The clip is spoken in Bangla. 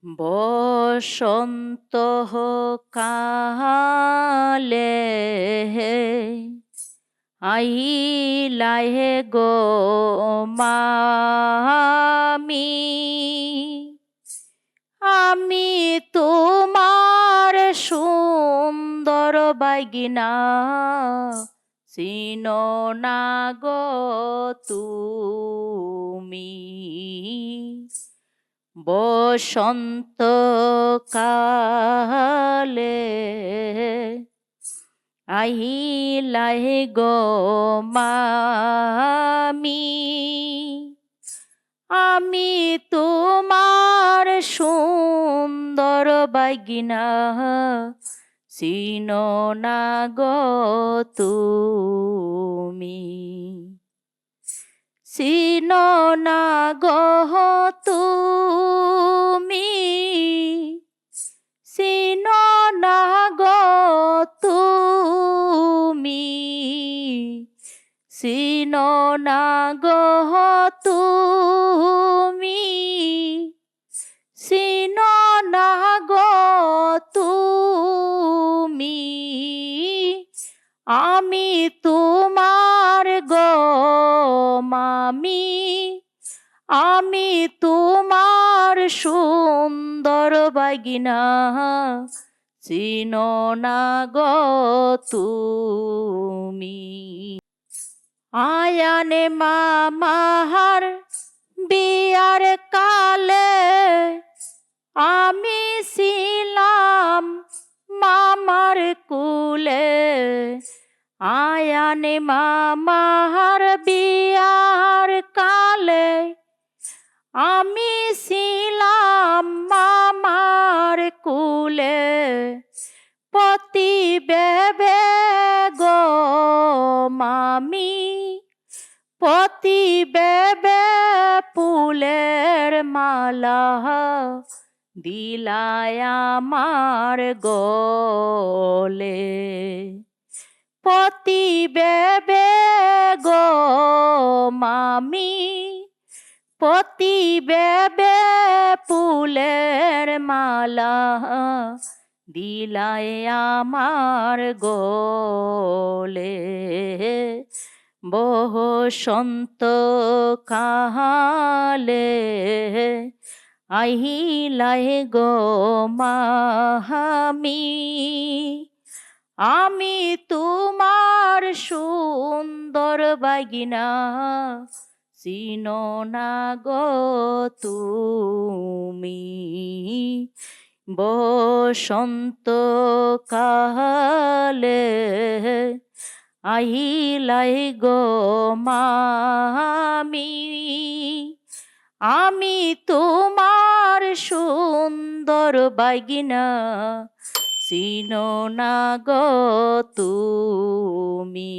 বসন্ত কালে আইলাই হে গো মামি, আমি তোমার সুন্দর বাইগিনা চিনো না গো তুমি। বসন্ত কালে আহিলাই গো মামি, আমি তোমার সুন্দর বাইগিনা চিনো না গো তুমি। চিনো না গো তুমি, চিনো না গো তুমি, চিনো না গো তুমি, চিনো না গো তুমি। আমি তোমার গো মামি, আমি তোমার সুন্দর বাইগিনা চিনো না গো তুমি। আয়ানে মামার বিয়ার কালে আমি ছিলাম মামার কুলে। আয়ানে মামার বিয়ার কালে আমি ছিলাম মামার কুলে। পতি বেবে গো মামি, পতি বেবে ফুলের মালা দিলায় আমার গলে। পতি বেবে গো মামি, পতি বেবে ফুলের মালা দিলায় আমার গলে। বসন্ত কালে আহিলাই গো মামি, আমি তোমার সুন্দর বাইগিনা চিনো না গো তুমি। বসন্ত কালে আহিলাই গো মামি, আমি তোমার সুন্দর বাইগিনা চিনো না গো তুমি।